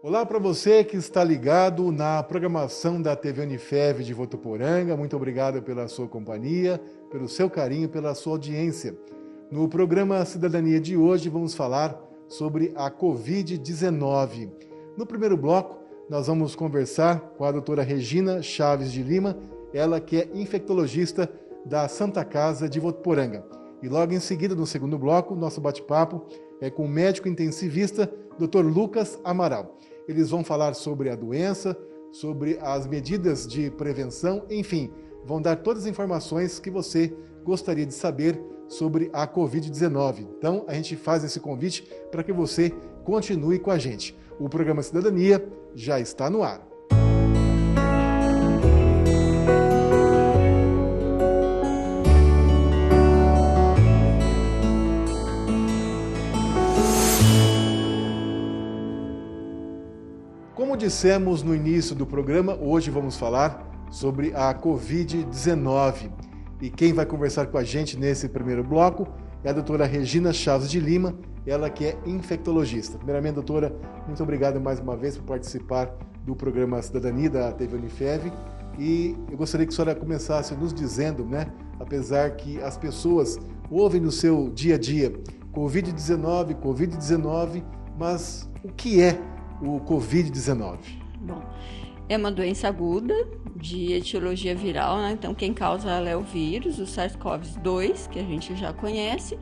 Olá para você que está ligado na programação da TV Unifev de Votuporanga. Muito obrigado pela sua companhia, pelo seu carinho, pela sua audiência. No programa Cidadania de hoje vamos falar sobre a Covid-19. No primeiro bloco, nós vamos conversar com a doutora Regina Chaves de Lima, ela que é infectologista da Santa Casa de Votuporanga. E logo em seguida, no segundo bloco, nosso bate-papo é com o médico intensivista, Dr. Lucas Amaral. Eles vão falar sobre a doença, sobre as medidas de prevenção, enfim, vão dar todas as informações que você gostaria de saber sobre a Covid-19. Então, a gente faz esse convite para que você continue com a gente. O programa Cidadania já está no ar. Como dissemos no início do programa, hoje vamos falar sobre a Covid-19. E quem vai conversar com a gente nesse primeiro bloco é a doutora Regina Chaves de Lima, ela que é infectologista. Primeiramente, doutora, muito obrigado mais uma vez por participar do programa Cidadania da TV Unifev. E eu gostaria que a senhora começasse nos dizendo, apesar que as pessoas ouvem no seu dia a dia Covid-19, mas o que é o Covid-19? Bom, é uma doença aguda de etiologia viral, Então quem causa ela é o vírus, o SARS-CoV-2, que a gente já conhece,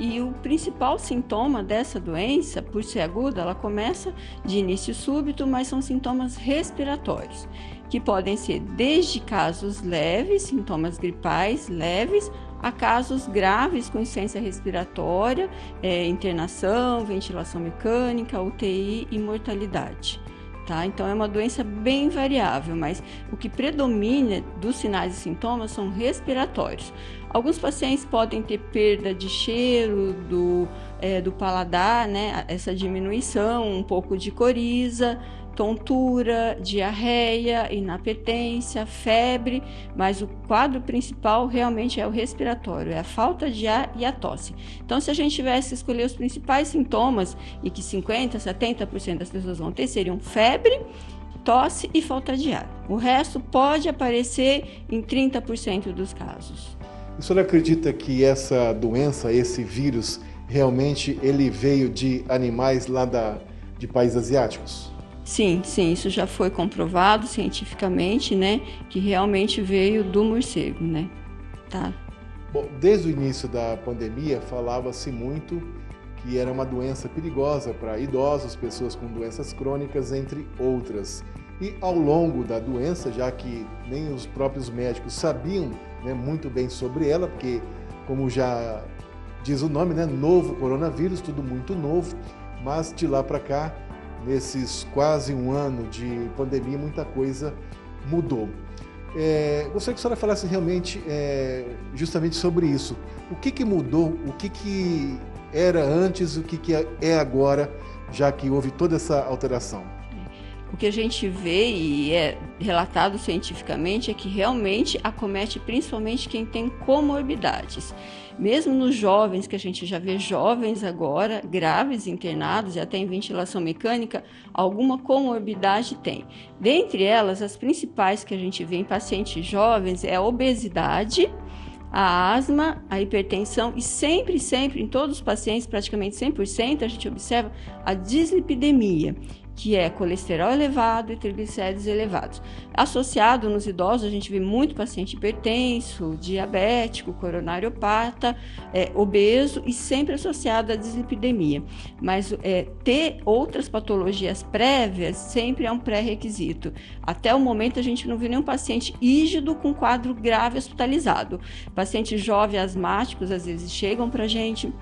e o principal sintoma dessa doença, por ser aguda, ela começa de início súbito, mas são sintomas respiratórios, que podem ser desde casos leves, sintomas gripais leves, a casos graves com insuficiência respiratória, internação, ventilação mecânica, UTI e mortalidade. Então é uma doença bem variável, mas o que predomina dos sinais e sintomas são respiratórios. Alguns pacientes podem ter perda de cheiro do paladar, essa diminuição, um pouco de coriza, tontura, diarreia, inapetência, febre, mas o quadro principal realmente é o respiratório, é a falta de ar e a tosse. Então, se a gente tivesse que escolher os principais sintomas, e que 50%, 70% das pessoas vão ter, seriam febre, tosse e falta de ar. O resto pode aparecer em 30% dos casos. A senhora acredita que essa doença, esse vírus, realmente ele veio de animais lá de países asiáticos? Sim, isso já foi comprovado cientificamente, que realmente veio do morcego, Bom, desde o início da pandemia falava-se muito que era uma doença perigosa para idosos, pessoas com doenças crônicas, entre outras. E ao longo da doença, já que nem os próprios médicos sabiam muito bem sobre ela, porque como já diz o nome, novo coronavírus, tudo muito novo, mas de lá para cá, nesses quase um ano de pandemia, muita coisa mudou. Gostaria que a senhora falasse realmente justamente sobre isso. O que mudou, o que era antes, o que é agora, já que houve toda essa alteração? O que a gente vê e é relatado cientificamente é que realmente acomete principalmente quem tem comorbidades. Mesmo nos jovens, que a gente já vê jovens agora, graves, internados e até em ventilação mecânica, alguma comorbidade tem. Dentre elas, as principais que a gente vê em pacientes jovens é a obesidade, a asma, a hipertensão e sempre, em todos os pacientes, praticamente 100%, a gente observa a dislipidemia, que é colesterol elevado e triglicéridos elevados. Associado nos idosos, a gente vê muito paciente hipertenso, diabético, coronariopata, obeso e sempre associado à dislipidemia. Mas ter outras patologias prévias sempre é um pré-requisito. Até o momento, a gente não viu nenhum paciente rígido com quadro grave hospitalizado. Pacientes jovens asmáticos, às vezes, chegam para a gente.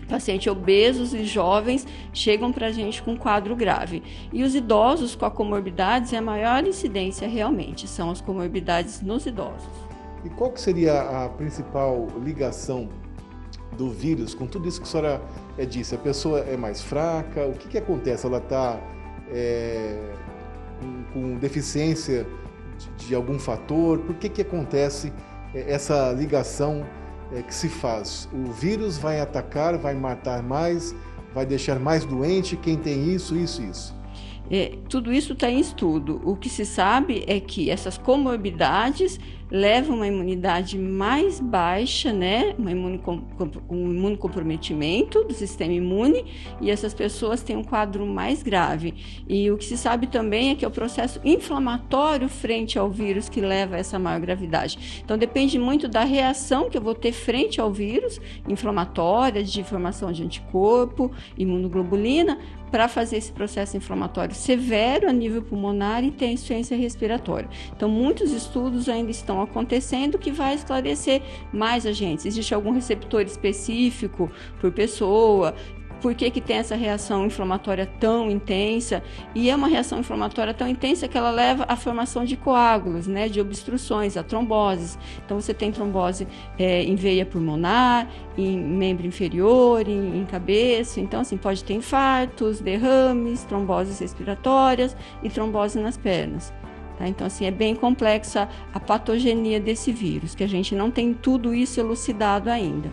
Pacientes obesos e jovens chegam para a gente com quadro grave. E os idosos com comorbidades, a maior incidência realmente são as comorbidades nos idosos. E qual que seria a principal ligação do vírus com tudo isso que a senhora disse? A pessoa é mais fraca? O que acontece? Ela está com deficiência de algum fator? Por que acontece essa ligação que se faz? O vírus vai atacar, vai matar mais, vai deixar mais doente quem tem isso. Tudo isso está em estudo. O que se sabe é que essas comorbidades levam a uma imunidade mais baixa, né? Um imunocomprometimento do sistema imune, e essas pessoas têm um quadro mais grave. E o que se sabe também é que é o processo inflamatório frente ao vírus que leva a essa maior gravidade. Então depende muito da reação que eu vou ter frente ao vírus, inflamatória, de formação de anticorpo, imunoglobulina, para fazer esse processo inflamatório severo a nível pulmonar e ter insuficiência respiratória. Então, muitos estudos ainda estão acontecendo que vai esclarecer mais agentes. Existe algum receptor específico por pessoa? Por que tem essa reação inflamatória tão intensa? E é uma reação inflamatória tão intensa que ela leva à formação de coágulos, né, de obstruções, a tromboses. Então, você tem trombose em veia pulmonar, em membro inferior, em cabeça. Então, assim, pode ter infartos, derrames, tromboses respiratórias e trombose nas pernas. Tá? Então, assim, é bem complexa a patogenia desse vírus, que a gente não tem tudo isso elucidado ainda.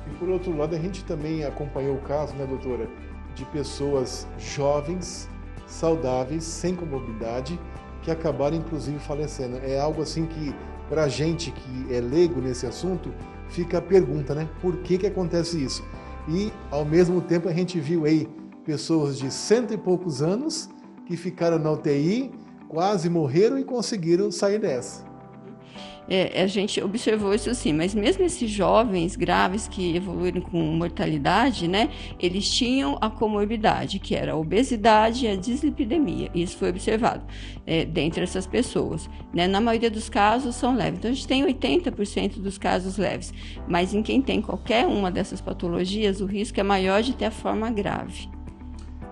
E por outro lado, a gente também acompanhou o caso, né, doutora, de pessoas jovens, saudáveis, sem comorbidade, que acabaram inclusive falecendo. É algo assim que, para a gente que é leigo nesse assunto, fica a pergunta, né? Por que acontece isso? E, ao mesmo tempo, a gente viu aí pessoas de 100 e poucos anos que ficaram na UTI, quase morreram e conseguiram sair dessa. A gente observou isso sim, mas mesmo esses jovens graves que evoluíram com mortalidade, né, eles tinham a comorbidade, que era a obesidade e a dislipidemia. Isso foi observado dentre essas pessoas. Né? Na maioria dos casos são leves. Então, a gente tem 80% dos casos leves, mas em quem tem qualquer uma dessas patologias, o risco é maior de ter a forma grave.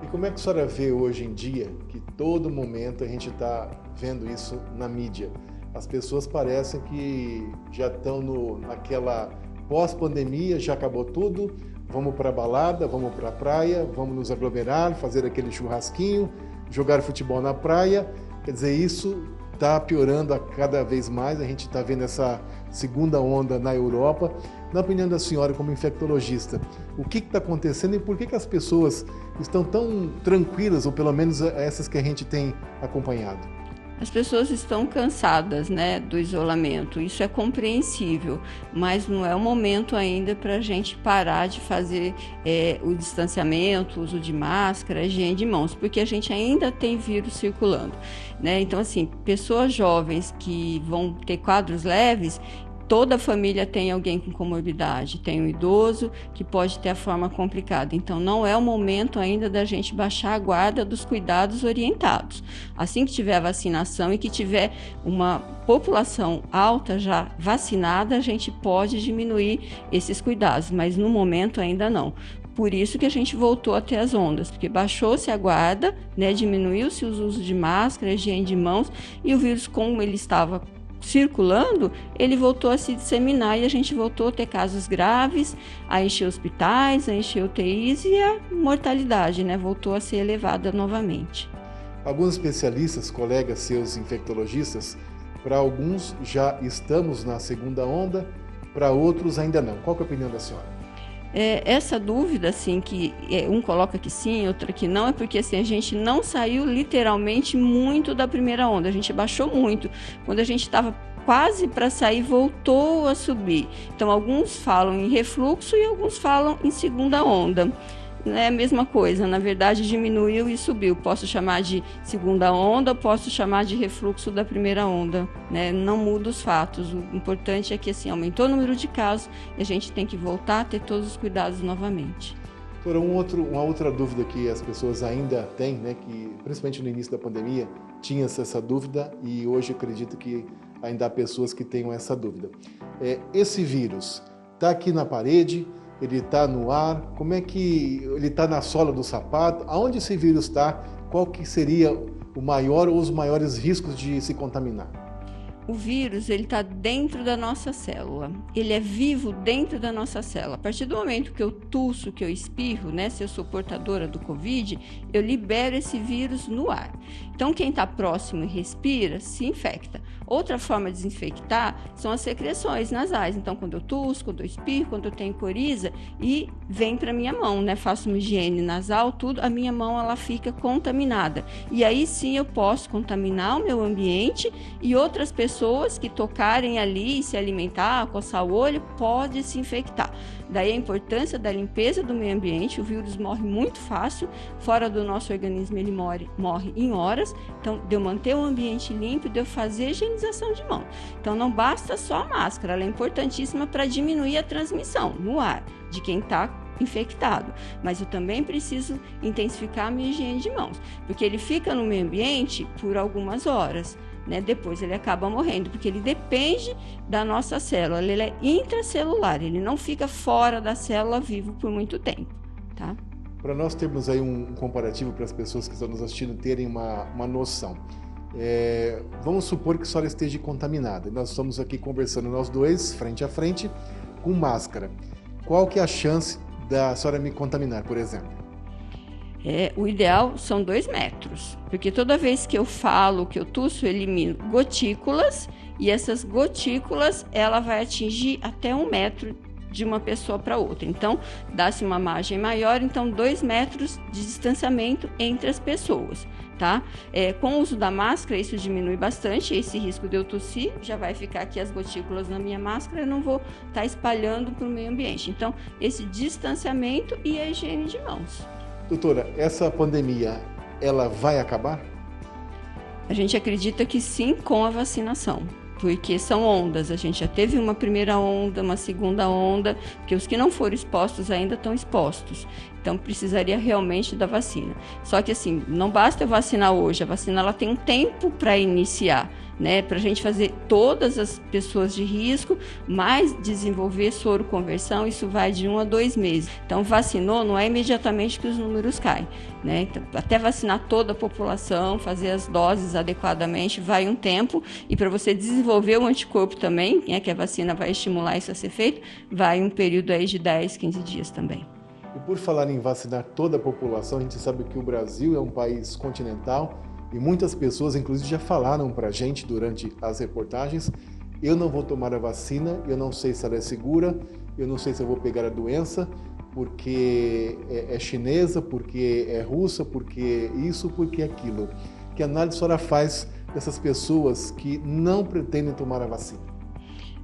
E como é que a senhora vê hoje em dia, que todo momento a gente está vendo isso na mídia? As pessoas parecem que já estão naquela pós-pandemia, já acabou tudo, vamos para a balada, vamos para a praia, vamos nos aglomerar, fazer aquele churrasquinho, jogar futebol na praia. Quer dizer, isso está piorando a cada vez mais, a gente está vendo essa segunda onda na Europa. Na opinião da senhora, como infectologista, o que está acontecendo e por que as pessoas estão tão tranquilas, ou pelo menos essas que a gente tem acompanhado? As pessoas estão cansadas, né, do isolamento, isso é compreensível, mas não é o momento ainda para a gente parar de fazer o distanciamento, o uso de máscara, a higiene de mãos, porque a gente ainda tem vírus circulando, né? Então, assim, pessoas jovens que vão ter quadros leves, toda a família tem alguém com comorbidade, tem um idoso que pode ter a forma complicada. Então, não é o momento ainda da gente baixar a guarda dos cuidados orientados. Assim que tiver a vacinação e que tiver uma população alta já vacinada, a gente pode diminuir esses cuidados, mas no momento ainda não. Por isso que a gente voltou a ter as ondas, porque baixou-se a guarda, né, diminuiu-se o uso de máscara, higiene de mãos, e o vírus, como ele estava circulando, ele voltou a se disseminar e a gente voltou a ter casos graves, a encher hospitais, a encher UTIs e a mortalidade, né, voltou a ser elevada novamente. Alguns especialistas, colegas seus infectologistas, para alguns já estamos na segunda onda, para outros ainda não. Qual que é a opinião da senhora? Essa dúvida, assim, que um coloca que sim, outro que não, é porque assim, a gente não saiu literalmente muito da primeira onda, a gente baixou muito. Quando a gente estava quase para sair, voltou a subir. Então, alguns falam em refluxo e alguns falam em segunda onda. É a mesma coisa, na verdade diminuiu e subiu. Posso chamar de segunda onda, posso chamar de refluxo da primeira onda, né? Não muda os fatos. O importante é que assim, aumentou o número de casos e a gente tem que voltar a ter todos os cuidados novamente. Doutora, uma outra dúvida que as pessoas ainda têm, né, que principalmente no início da pandemia tinha essa dúvida e hoje acredito que ainda há pessoas que tenham essa dúvida. Esse vírus está aqui na parede, ele está no ar, como é que ele está na sola do sapato, aonde esse vírus está, qual que seria o maior ou os maiores riscos de se contaminar? O vírus, ele está dentro da nossa célula. Ele é vivo dentro da nossa célula. A partir do momento que eu tusso, que eu espirro, né, se eu sou portadora do Covid, eu libero esse vírus no ar. Então, quem está próximo e respira, se infecta. Outra forma de desinfectar são as secreções nasais. Então, quando eu tusso, quando eu espirro, quando eu tenho coriza, e vem para minha mão, né, faço uma higiene nasal, tudo, a minha mão ela fica contaminada. E aí sim eu posso contaminar o meu ambiente e outras pessoas que tocarem ali, se alimentar, coçar o olho, pode se infectar. Daí a importância da limpeza do meio ambiente. O vírus morre muito fácil, fora do nosso organismo ele morre em horas. Então, de eu manter o ambiente limpo, de eu fazer higienização de mão. Então, não basta só a máscara, ela é importantíssima para diminuir a transmissão no ar de quem está infectado, mas eu também preciso intensificar a minha higiene de mãos, porque ele fica no meio ambiente por algumas horas, né? Depois ele acaba morrendo, porque ele depende da nossa célula, ele é intracelular, ele não fica fora da célula vivo por muito tempo, tá? Para nós termos aí um comparativo para as pessoas que estão nos assistindo terem uma noção, vamos supor que a senhora esteja contaminada, nós estamos aqui conversando nós dois, frente a frente, com máscara. Qual que é a chance da senhora me contaminar, por exemplo? O ideal são 2 metros, porque toda vez que eu falo, que eu tusso, eu elimino gotículas, e essas gotículas, ela vai atingir até 1 metro de uma pessoa para outra. Então, dá-se uma margem maior, então 2 metros de distanciamento entre as pessoas, tá? Com o uso da máscara, isso diminui bastante, esse risco de eu tossir, já vai ficar aqui as gotículas na minha máscara, eu não vou estar espalhando para o meio ambiente. Então, esse distanciamento e a higiene de mãos. Doutora, essa pandemia, ela vai acabar? A gente acredita que sim, com a vacinação. Porque são ondas, a gente já teve uma primeira onda, uma segunda onda, porque os que não foram expostos ainda estão expostos. Então, precisaria realmente da vacina. Só que, assim, não basta eu vacinar hoje, a vacina ela tem um tempo para iniciar, né? Para a gente fazer todas as pessoas de risco, mais desenvolver soro-conversão, isso vai de 1 a 2 meses. Então, vacinou, não é imediatamente que os números caem, né? Então, até vacinar toda a população, fazer as doses adequadamente, vai um tempo. E para você desenvolver o anticorpo também, né, que a vacina vai estimular isso a ser feito, vai um período aí de 10, 15 dias também. E por falar em vacinar toda a população, a gente sabe que o Brasil é um país continental e muitas pessoas, inclusive, já falaram para a gente durante as reportagens: eu não vou tomar a vacina, eu não sei se ela é segura, eu não sei se eu vou pegar a doença, porque é chinesa, porque é russa, porque isso, porque aquilo. Que análise a senhora faz dessas pessoas que não pretendem tomar a vacina?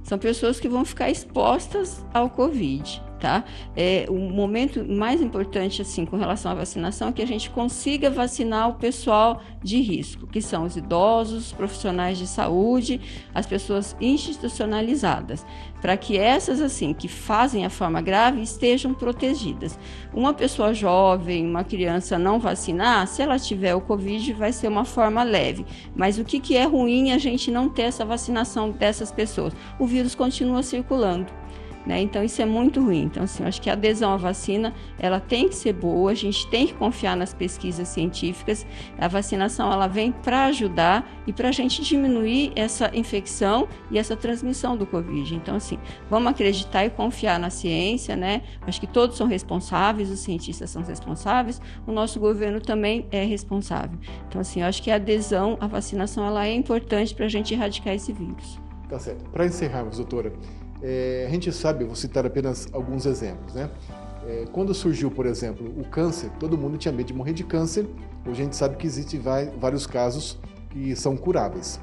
São pessoas que vão ficar expostas ao Covid, tá? O momento mais importante, assim, com relação à vacinação, é que a gente consiga vacinar o pessoal de risco, que são os idosos, os profissionais de saúde, as pessoas institucionalizadas, para que essas, assim, que fazem a forma grave, estejam protegidas. Uma pessoa jovem, uma criança não vacinar, se ela tiver o Covid, vai ser uma forma leve. Mas o que é ruim a gente não ter essa vacinação dessas pessoas? O vírus continua circulando, né? Então isso é muito ruim. Então, assim, eu acho que a adesão à vacina, ela tem que ser boa, a gente tem que confiar nas pesquisas científicas. A vacinação, ela vem para ajudar e para a gente diminuir essa infecção e essa transmissão do Covid. Então, assim, vamos acreditar e confiar na ciência, né? Acho que todos são responsáveis, os cientistas são responsáveis, o nosso governo também é responsável. Então, assim, eu acho que a adesão à vacinação, ela é importante para a gente erradicar esse vírus. Tá certo. Para encerrarmos, doutora, a gente sabe, vou citar apenas alguns exemplos, né? Quando surgiu, por exemplo, o câncer, todo mundo tinha medo de morrer de câncer. Hoje a gente sabe que existem vários casos que são curáveis.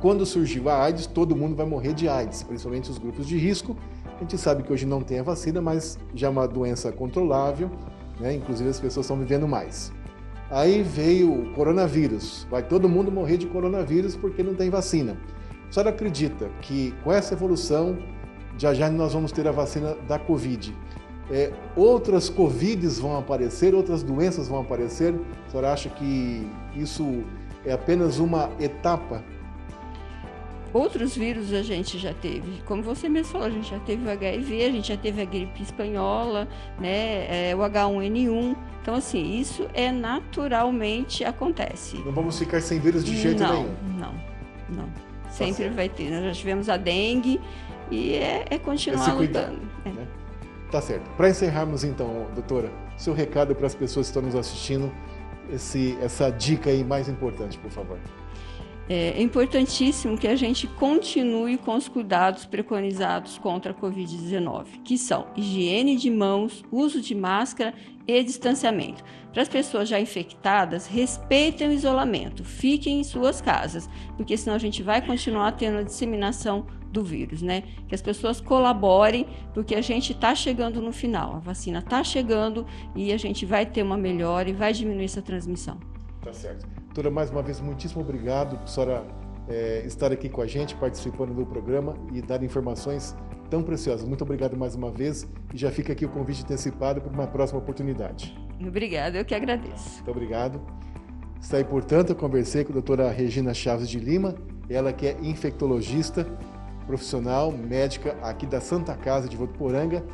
Quando surgiu a AIDS, todo mundo vai morrer de AIDS, principalmente os grupos de risco. A gente sabe que hoje não tem a vacina, mas já é uma doença controlável, né? Inclusive as pessoas estão vivendo mais. Aí veio o coronavírus, vai todo mundo morrer de coronavírus porque não tem vacina. A senhora acredita que com essa evolução, já nós vamos ter a vacina da Covid? Outras Covids vão aparecer, outras doenças vão aparecer? A senhora acha que isso é apenas uma etapa? Outros vírus a gente já teve, como você mesmo falou, a gente já teve o HIV, a gente já teve a gripe espanhola, né, o H1N1. Então, assim, isso naturalmente acontece. Não vamos ficar sem vírus de jeito nenhum? Não. Sempre vai ter. Nós já tivemos a dengue e é continuar lutando. Né? Tá certo. Para encerrarmos então, doutora, seu recado para as pessoas que estão nos assistindo, essa dica aí mais importante, por favor. É importantíssimo que a gente continue com os cuidados preconizados contra a Covid-19, que são higiene de mãos, uso de máscara e distanciamento. Para as pessoas já infectadas, respeitem o isolamento, fiquem em suas casas, porque senão a gente vai continuar tendo a disseminação do vírus, né? Que as pessoas colaborem, porque a gente está chegando no final, a vacina está chegando e a gente vai ter uma melhora e vai diminuir essa transmissão. Tá certo. Doutora, mais uma vez, muitíssimo obrigado por a senhora estar aqui com a gente, participando do programa e dar informações tão preciosas. Muito obrigado mais uma vez e já fica aqui o convite antecipado para uma próxima oportunidade. Obrigada, eu que agradeço. Muito obrigado. Está aí, portanto, eu conversei com a doutora Regina Chaves de Lima, ela que é infectologista, profissional, médica aqui da Santa Casa de Votuporanga,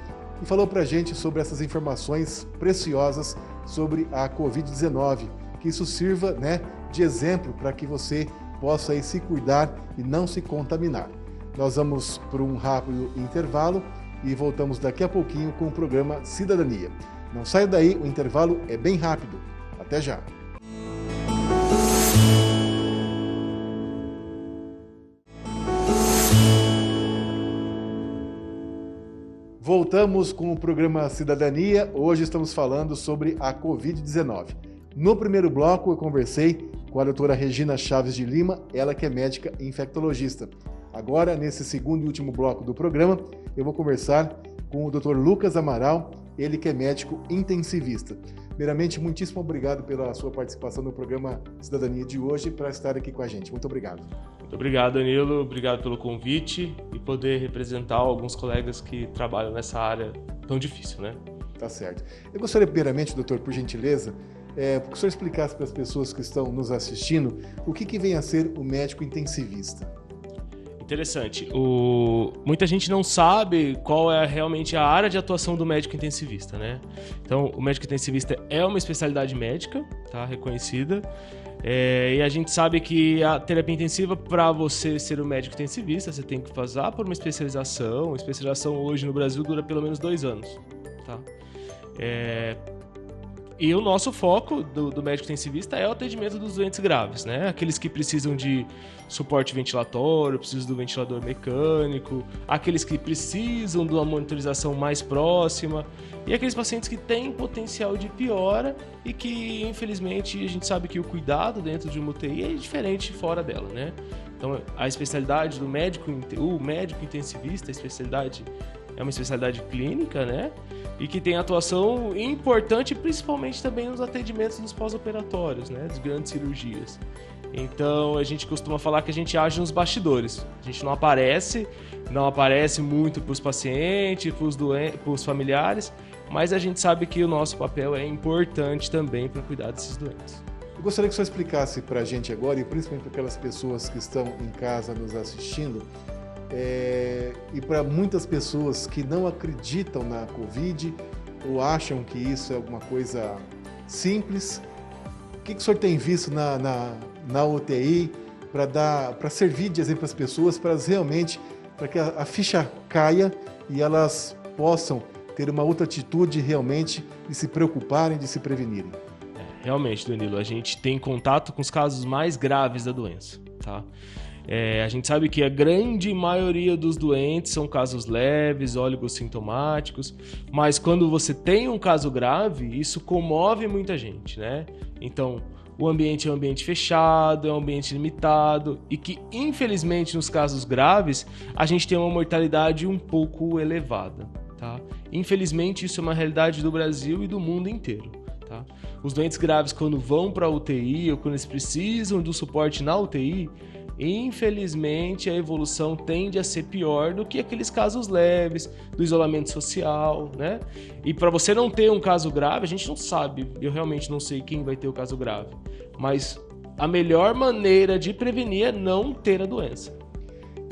e falou para a gente sobre essas informações preciosas sobre a Covid-19, que isso sirva, né, de exemplo para que você possa aí se cuidar e não se contaminar. Nós vamos por um rápido intervalo e voltamos daqui a pouquinho com o programa Cidadania. Não saia daí, o intervalo é bem rápido. Até já! Voltamos com o programa Cidadania. Hoje estamos falando sobre a Covid-19. No primeiro bloco, eu conversei com a doutora Regina Chaves de Lima, ela que é médica infectologista. Agora, nesse segundo e último bloco do programa, eu vou conversar com o Dr. Lucas Amaral, ele que é médico intensivista. Primeiramente, muitíssimo obrigado pela sua participação no programa Cidadania de hoje, para estar aqui com a gente. Muito obrigado. Muito obrigado, Danilo. Obrigado pelo convite e poder representar alguns colegas que trabalham nessa área tão difícil, né? Tá certo. Eu gostaria, primeiramente, doutor, por gentileza, que o senhor explicasse para as pessoas que estão nos assistindo o que vem a ser o médico intensivista. Interessante. Muita gente não sabe qual é realmente a área de atuação do médico intensivista, né? Então, o médico intensivista é uma especialidade médica, tá? Reconhecida. E a gente sabe que a terapia intensiva, para você ser um médico intensivista, você tem que passar por uma especialização. A especialização hoje no Brasil dura pelo menos 2 anos, tá? E o nosso foco do médico intensivista é o atendimento dos doentes graves, né? Aqueles que precisam de suporte ventilatório, precisam do ventilador mecânico, aqueles que precisam de uma monitorização mais próxima e aqueles pacientes que têm potencial de piora e que, infelizmente, a gente sabe que o cuidado dentro de uma UTI é diferente fora dela, né? Então, a especialidade do médico intensivista, a especialidade é uma especialidade clínica, né? E que tem atuação importante, principalmente também nos atendimentos dos pós-operatórios, né? Das grandes cirurgias. Então, a gente costuma falar que a gente age nos bastidores. A gente não aparece muito para os pacientes, para os familiares, mas a gente sabe que o nosso papel é importante também para cuidar desses doentes. Eu gostaria que o senhor explicasse para a gente agora, e principalmente para aquelas pessoas que estão em casa nos assistindo, e para muitas pessoas que não acreditam na Covid ou acham que isso é alguma coisa simples, o que o senhor tem visto na UTI para servir de exemplo às pessoas, para que a ficha caia e elas possam ter uma outra atitude realmente de se preocuparem, de se prevenirem? Realmente, Danilo, a gente tem contato com os casos mais graves da doença, tá? A gente sabe que a grande maioria dos doentes são casos leves, oligossintomáticos, mas quando você tem um caso grave, isso comove muita gente, né? Então, o ambiente é um ambiente fechado, é um ambiente limitado e que, infelizmente, nos casos graves, a gente tem uma mortalidade um pouco elevada, tá? Infelizmente, isso é uma realidade do Brasil e do mundo inteiro, tá? Os doentes graves, quando vão para a UTI ou quando eles precisam do suporte na UTI, infelizmente, a evolução tende a ser pior do que aqueles casos leves, do isolamento social, né? E para você não ter um caso grave, a gente não sabe, eu realmente não sei quem vai ter o caso grave, mas a melhor maneira de prevenir é não ter a doença.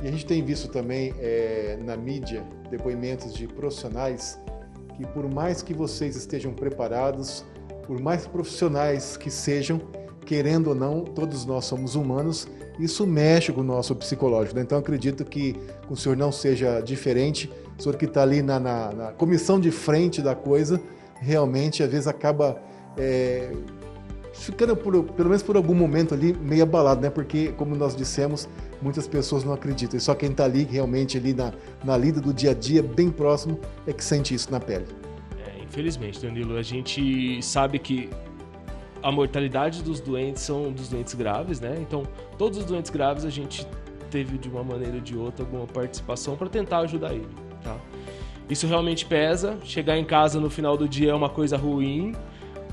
E a gente tem visto também na mídia depoimentos de profissionais que, por mais que vocês estejam preparados, por mais profissionais que sejam, querendo ou não, todos nós somos humanos, isso mexe com o nosso psicológico, né? Então acredito que o senhor não seja diferente, o senhor que está ali na comissão de frente da coisa, realmente às vezes acaba ficando, pelo menos por algum momento ali, meio abalado, né? Porque, como nós dissemos, muitas pessoas não acreditam, e só quem está ali, realmente ali na lida do dia a dia, bem próximo, é que sente isso na pele. Infelizmente, Danilo, a gente sabe que a mortalidade dos doentes são dos doentes graves, né? Então, todos os doentes graves a gente teve, de uma maneira ou de outra, alguma participação para tentar ajudar ele, tá? Isso realmente pesa. Chegar em casa no final do dia é uma coisa ruim,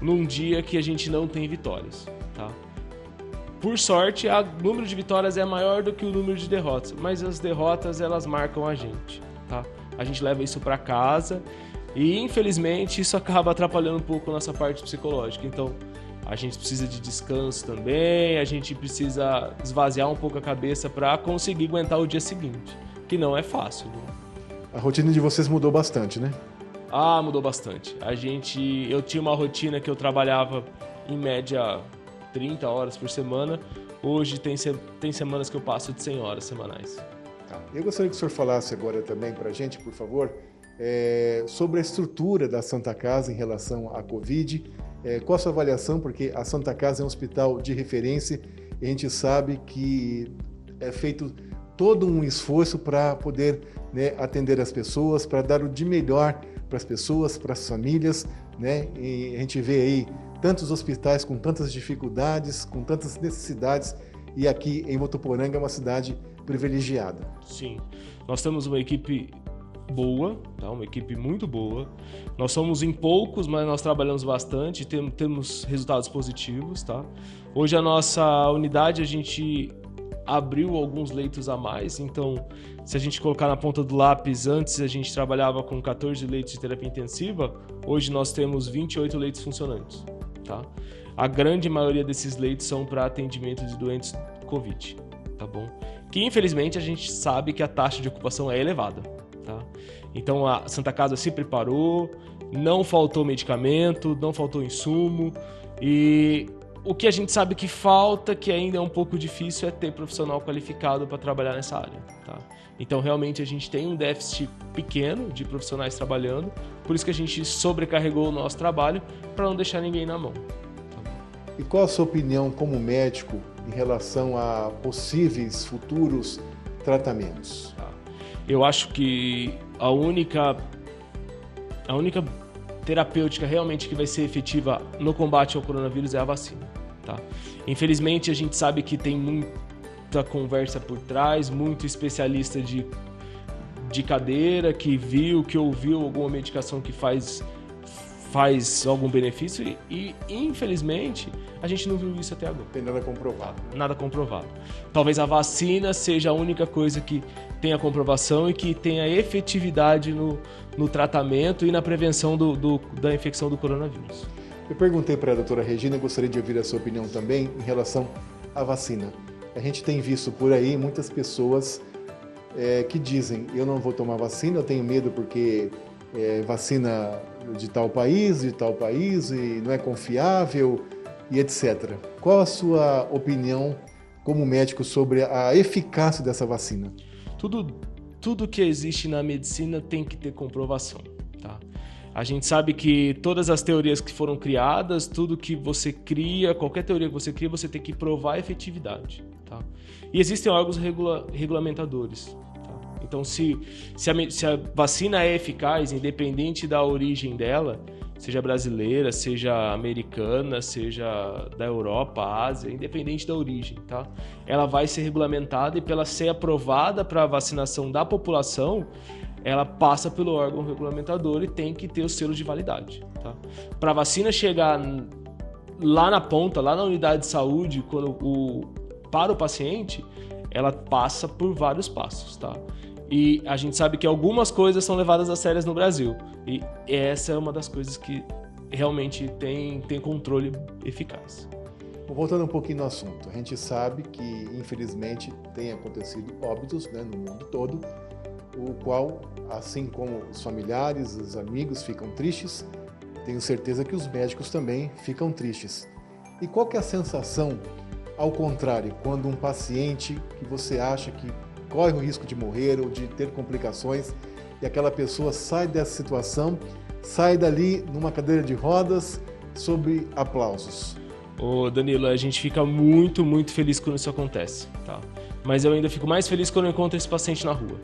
num dia que a gente não tem vitórias, tá? Por sorte, o número de vitórias é maior do que o número de derrotas, mas as derrotas, elas marcam a gente, tá? A gente leva isso para casa e, infelizmente, isso acaba atrapalhando um pouco a nossa parte psicológica. Então, a gente precisa de descanso também, a gente precisa esvaziar um pouco a cabeça para conseguir aguentar o dia seguinte, que não é fácil, né? A rotina de vocês mudou bastante, né? Ah, mudou bastante. Eu tinha uma rotina que eu trabalhava em média 30 horas por semana. Hoje tem semanas que eu passo de 100 horas semanais. Eu gostaria que o senhor falasse agora também para a gente, por favor, sobre a estrutura da Santa Casa em relação à Covid. Qual a sua avaliação? Porque a Santa Casa é um hospital de referência e a gente sabe que é feito todo um esforço para poder, né, atender as pessoas, para dar o de melhor para as pessoas, para as famílias, né? E a gente vê aí tantos hospitais com tantas dificuldades, com tantas necessidades, e aqui em Votuporanga é uma cidade privilegiada. Sim, nós temos uma equipe boa, tá? Uma equipe muito boa. Nós somos em poucos, mas nós trabalhamos bastante, temos resultados positivos, tá? Hoje a nossa unidade, a gente abriu alguns leitos a mais, então se a gente colocar na ponta do lápis, antes a gente trabalhava com 14 leitos de terapia intensiva, hoje nós temos 28 leitos funcionantes, tá? A grande maioria desses leitos são para atendimento de doentes Covid, tá bom? Que infelizmente a gente sabe que a taxa de ocupação é elevada, tá? Então a Santa Casa se preparou, não faltou medicamento, não faltou insumo, e o que a gente sabe que falta, que ainda é um pouco difícil, é ter profissional qualificado para trabalhar nessa área, tá? Então, realmente, a gente tem um déficit pequeno de profissionais trabalhando, por isso que a gente sobrecarregou o nosso trabalho para não deixar ninguém na mão. Tá? E qual a sua opinião como médico em relação a possíveis futuros tratamentos? Tá. Eu acho que a única terapêutica realmente que vai ser efetiva no combate ao coronavírus é a vacina, tá? Infelizmente, a gente sabe que tem muita conversa por trás, muito especialista de cadeira que ouviu alguma medicação que faz algum benefício e infelizmente, a gente não viu isso até agora. Tem nada comprovado. Nada comprovado. Talvez a vacina seja a única coisa que tenha comprovação e que tenha efetividade no tratamento e na prevenção da infecção do coronavírus. Eu perguntei para a doutora Regina, gostaria de ouvir a sua opinião também em relação à vacina. A gente tem visto por aí muitas pessoas que dizem, eu não vou tomar vacina, eu tenho medo porque vacina de tal país, e não é confiável, e etc. Qual a sua opinião como médico sobre a eficácia dessa vacina? Tudo que existe na medicina tem que ter comprovação, tá? A gente sabe que todas as teorias que foram criadas, tudo que você cria, qualquer teoria que você cria, você tem que provar a efetividade, tá? E existem órgãos regulamentadores, tá? Então, se a vacina é eficaz, independente da origem dela, seja brasileira, seja americana, seja da Europa, Ásia, independente da origem, tá? Ela vai ser regulamentada e para ela ser aprovada para a vacinação da população, ela passa pelo órgão regulamentador e tem que ter o selo de validade, tá? Para a vacina chegar lá na ponta, lá na unidade de saúde, para o paciente, ela passa por vários passos, tá? E a gente sabe que algumas coisas são levadas a sérias no Brasil. E essa é uma das coisas que realmente tem controle eficaz. Voltando um pouquinho no assunto, a gente sabe que, infelizmente, tem acontecido óbitos, né, no mundo todo, o qual, assim como os familiares, os amigos ficam tristes, tenho certeza que os médicos também ficam tristes. E qual que é a sensação, ao contrário, quando um paciente que você acha que corre o risco de morrer ou de ter complicações e aquela pessoa sai dessa situação, sai dali numa cadeira de rodas sob aplausos? Ô Danilo, a gente fica muito, muito feliz quando isso acontece, tá? Mas eu ainda fico mais feliz quando eu encontro esse paciente na rua.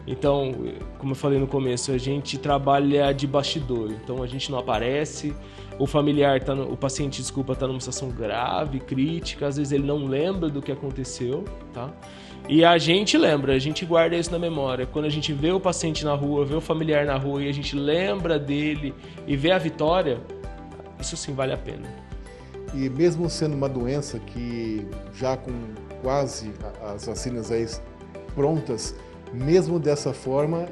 Então, como eu falei no começo, a gente trabalha de bastidor, então a gente não aparece, o familiar, o paciente, está numa situação grave, crítica, às vezes ele não lembra do que aconteceu, tá? E a gente lembra, a gente guarda isso na memória. Quando a gente vê o paciente na rua, vê o familiar na rua e a gente lembra dele e vê a vitória, isso sim vale a pena. E mesmo sendo uma doença que já com quase as vacinas aí prontas, mesmo dessa forma,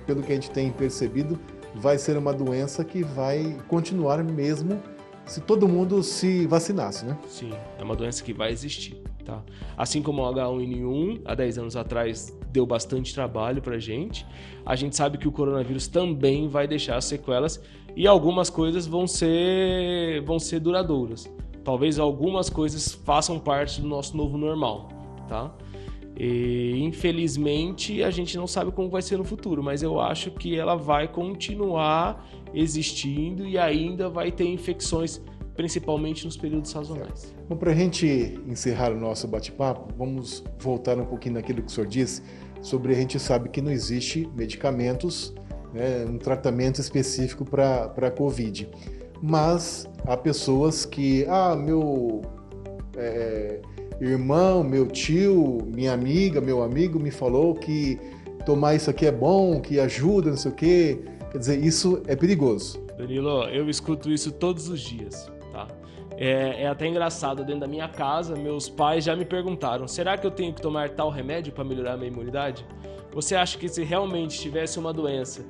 pelo que a gente tem percebido, vai ser uma doença que vai continuar mesmo se todo mundo se vacinasse, né? Sim, é uma doença que vai existir, tá? Assim como o H1N1, há 10 anos atrás, deu bastante trabalho pra gente, a gente sabe que o coronavírus também vai deixar sequelas e algumas coisas vão ser duradouras. Talvez algumas coisas façam parte do nosso novo normal, tá? E, infelizmente, a gente não sabe como vai ser no futuro, mas eu acho que ela vai continuar existindo e ainda vai ter infecções, principalmente nos períodos sazonais. Bom, para a gente encerrar o nosso bate-papo, vamos voltar um pouquinho naquilo que o senhor disse sobre a gente sabe que não existe medicamentos, né, um tratamento específico para a Covid, mas há pessoas que, meu irmão, meu tio, minha amiga, meu amigo me falou que tomar isso aqui é bom, que ajuda, não sei o quê. Quer dizer, isso é perigoso. Danilo, eu escuto isso todos os dias, tá? É até engraçado, dentro da minha casa, meus pais já me perguntaram, será que eu tenho que tomar tal remédio para melhorar a minha imunidade? Você acha que se realmente tivesse uma doença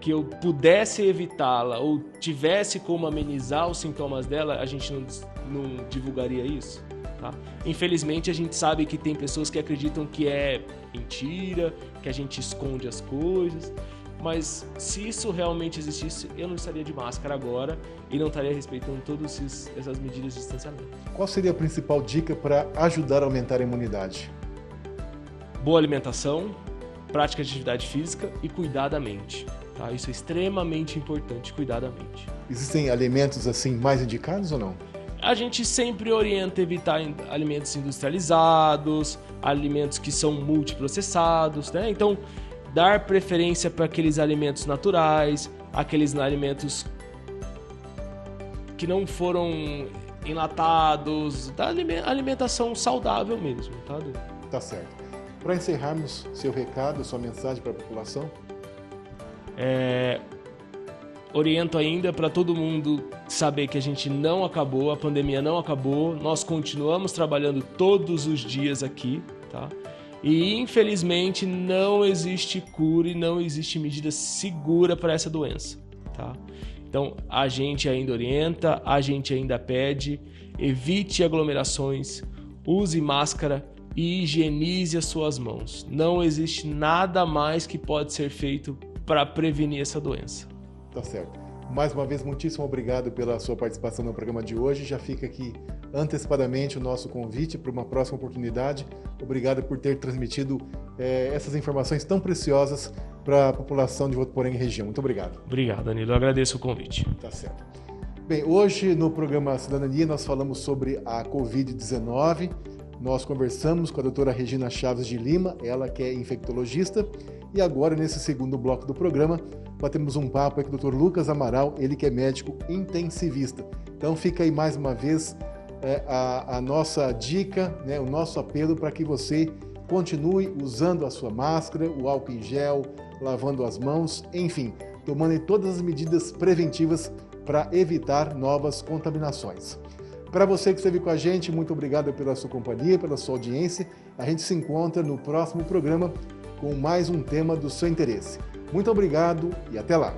que eu pudesse evitá-la ou tivesse como amenizar os sintomas dela, a gente não divulgaria isso? Tá? Infelizmente a gente sabe que tem pessoas que acreditam que é mentira, que a gente esconde as coisas, mas se isso realmente existisse, eu não estaria de máscara agora e não estaria respeitando todas essas medidas de distanciamento. Qual seria a principal dica para ajudar a aumentar a imunidade? Boa alimentação, prática de atividade física e cuidar da mente. Tá? Isso é extremamente importante, cuidar da mente. Existem alimentos assim mais indicados ou não? A gente sempre orienta evitar alimentos industrializados, alimentos que são multiprocessados, né? Então, dar preferência para aqueles alimentos naturais, aqueles alimentos que não foram enlatados, da alimentação saudável mesmo, tá? Tá certo. Para encerrarmos, seu recado, sua mensagem para a população? Oriento ainda para todo mundo saber que a gente não acabou, a pandemia não acabou, nós continuamos trabalhando todos os dias aqui, tá? E infelizmente não existe cura e não existe medida segura para essa doença, tá? Então a gente ainda orienta, a gente ainda pede, evite aglomerações, use máscara e higienize as suas mãos. Não existe nada mais que pode ser feito para prevenir essa doença. Tá certo. Mais uma vez, muitíssimo obrigado pela sua participação no programa de hoje. Já fica aqui antecipadamente o nosso convite para uma próxima oportunidade. Obrigado por ter transmitido essas informações tão preciosas para a população de Votuporanga e região. Muito obrigado. Obrigado, Danilo. Eu agradeço o convite. Tá certo. Bem, hoje no programa Cidadania nós falamos sobre a Covid-19. Nós conversamos com a doutora Regina Chaves de Lima, ela que é infectologista. E agora, nesse segundo bloco do programa, batemos um papo com o Dr. Lucas Amaral, ele que é médico intensivista. Então fica aí mais uma vez a nossa dica, né, o nosso apelo para que você continue usando a sua máscara, o álcool em gel, lavando as mãos, enfim, tomando todas as medidas preventivas para evitar novas contaminações. Para você que esteve com a gente, muito obrigado pela sua companhia, pela sua audiência. A gente se encontra no próximo programa com mais um tema do seu interesse. Muito obrigado e até lá!